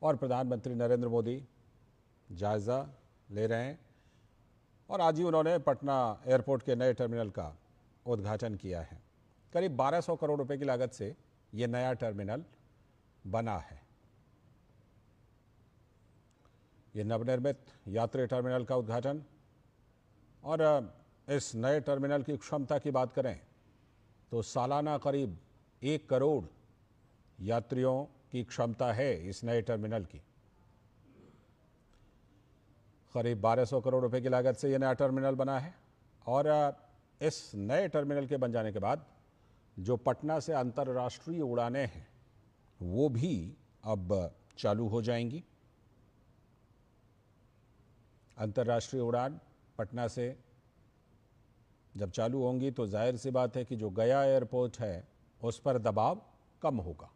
और प्रधानमंत्री नरेंद्र मोदी जायज़ा ले रहे हैं। और आज ही उन्होंने पटना एयरपोर्ट के नए टर्मिनल का उद्घाटन किया है। करीब 1200 करोड़ रुपए की लागत से ये नया टर्मिनल बना है। ये नवनिर्मित यात्री टर्मिनल का उद्घाटन, और इस नए टर्मिनल की क्षमता की बात करें तो सालाना करीब 1 करोड़ यात्रियों की क्षमता है इस नए टर्मिनल की। करीब 1200 करोड़ रुपए की लागत से यह नया टर्मिनल बना है। और इस नए टर्मिनल के बन जाने के बाद जो पटना से अंतर्राष्ट्रीय उड़ानें हैं वो भी अब चालू हो जाएंगी। अंतर्राष्ट्रीय उड़ान पटना से जब चालू होंगी तो जाहिर सी बात है कि जो गया एयरपोर्ट है उस पर दबाव कम होगा।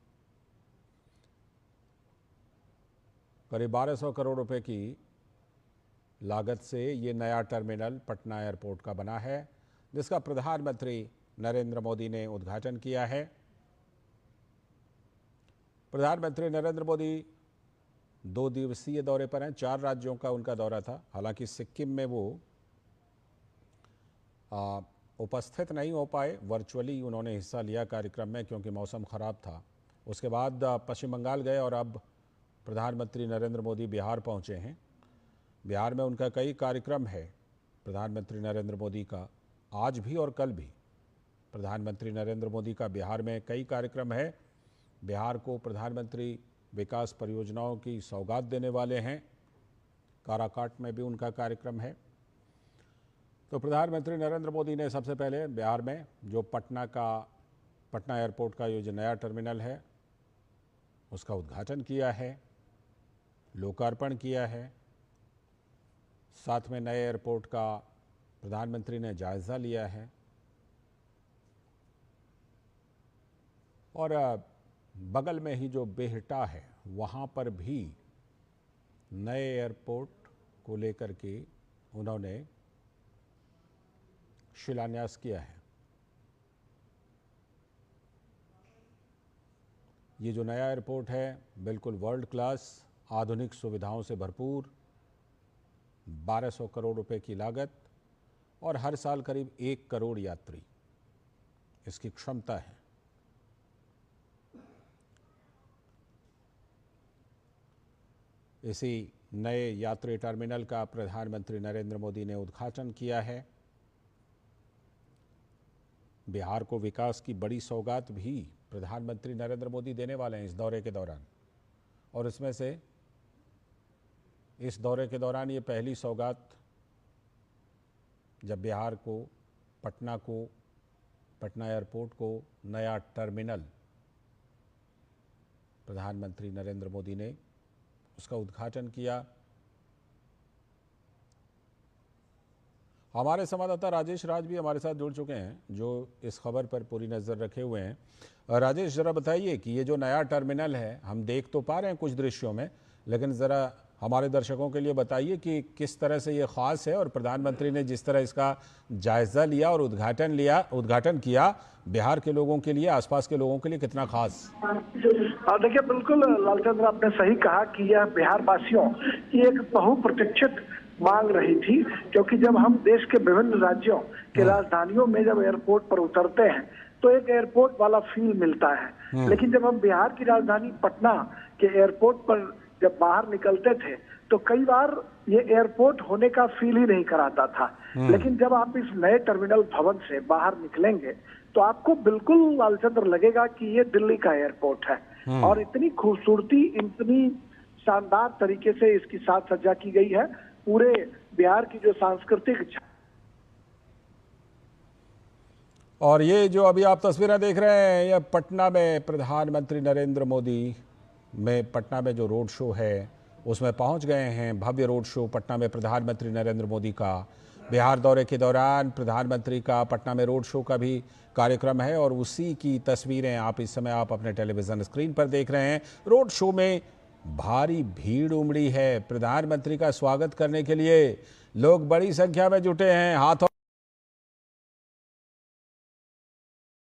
करीब 1200 करोड़ रुपए की लागत से ये नया टर्मिनल पटना एयरपोर्ट का बना है, जिसका प्रधानमंत्री नरेंद्र मोदी ने उद्घाटन किया है। प्रधानमंत्री नरेंद्र मोदी 2 दिवसीय दौरे पर हैं। 4 राज्यों का उनका दौरा था। हालांकि सिक्किम में वो उपस्थित नहीं हो पाए, वर्चुअली उन्होंने हिस्सा लिया कार्यक्रम में क्योंकि मौसम खराब था। उसके बाद पश्चिम बंगाल गए और अब प्रधानमंत्री नरेंद्र मोदी बिहार पहुंचे हैं। बिहार में उनका कई कार्यक्रम है। प्रधानमंत्री नरेंद्र मोदी का आज भी और कल भी प्रधानमंत्री नरेंद्र मोदी का बिहार में कई कार्यक्रम है। बिहार को प्रधानमंत्री विकास परियोजनाओं की सौगात देने वाले हैं। काराकाट में भी उनका कार्यक्रम है। तो प्रधानमंत्री नरेंद्र मोदी ने सबसे पहले बिहार में जो पटना एयरपोर्ट का ये जो नया टर्मिनल है उसका उद्घाटन किया है, लोकार्पण किया है। साथ में नए एयरपोर्ट का प्रधानमंत्री ने जायज़ा लिया है। और बगल में ही जो बेहटा है वहाँ पर भी नए एयरपोर्ट को लेकर के उन्होंने शिलान्यास किया है। ये जो नया एयरपोर्ट है बिल्कुल वर्ल्ड क्लास आधुनिक सुविधाओं से भरपूर, 1200 करोड़ रुपए की लागत और हर साल करीब 1 करोड़ यात्री इसकी क्षमता है। इसी नए यात्री टर्मिनल का प्रधानमंत्री नरेंद्र मोदी ने उद्घाटन किया है। बिहार को विकास की बड़ी सौगात भी प्रधानमंत्री नरेंद्र मोदी देने वाले हैं इस दौरे के दौरान। और इसमें से इस दौरे के दौरान ये पहली सौगात जब बिहार को पटना एयरपोर्ट को नया टर्मिनल प्रधानमंत्री नरेंद्र मोदी ने उसका उद्घाटन किया। हमारे संवाददाता राजेश राज भी हमारे साथ जुड़ चुके हैं जो इस खबर पर पूरी नज़र रखे हुए हैं। राजेश, ज़रा बताइए कि ये जो नया टर्मिनल है, हम देख तो पा रहे हैं कुछ दृश्यों में, लेकिन ज़रा हमारे दर्शकों के लिए बताइए कि किस तरह से ये ख़ास है और प्रधानमंत्री ने जिस तरह इसका जायज़ा लिया और उद्घाटन किया, बिहार के लोगों के लिए, आसपास के लोगों के लिए कितना खास? देखिए, बिल्कुल लालचंद्र, आपने सही कहा कि यह बिहार वासियों की एक बहुप्रतीक्षित मांग रही थी, क्योंकि जब हम देश के विभिन्न राज्यों के राजधानियों में जब एयरपोर्ट पर उतरते हैं तो एक एयरपोर्ट वाला फील मिलता है, लेकिन जब हम बिहार की राजधानी पटना के एयरपोर्ट पर जब बाहर निकलते थे तो कई बार ये एयरपोर्ट होने का फील ही नहीं कराता था। लेकिन जब आप इस नए टर्मिनल भवन से बाहर निकलेंगे तो आपको बिल्कुल लालचंद्र लगेगा कि ये दिल्ली का एयरपोर्ट है। और इतनी खूबसूरती, इतनी शानदार तरीके से इसकी साज सज्जा की गई है। पूरे बिहार की जो सांस्कृतिक, और ये जो अभी आप तस्वीरें देख रहे हैं, ये पटना में प्रधानमंत्री नरेंद्र मोदी में पटना में जो रोड शो है उसमें पहुंच गए हैं। भव्य रोड शो पटना में प्रधानमंत्री नरेंद्र मोदी का बिहार दौरे के दौरान प्रधानमंत्री का पटना में रोड शो का भी कार्यक्रम है और उसी की तस्वीरें इस समय आप अपने टेलीविजन स्क्रीन पर देख रहे हैं। रोड शो में भारी भीड़ उमड़ी है। प्रधानमंत्री का स्वागत करने के लिए लोग बड़ी संख्या में जुटे हैं। हाथों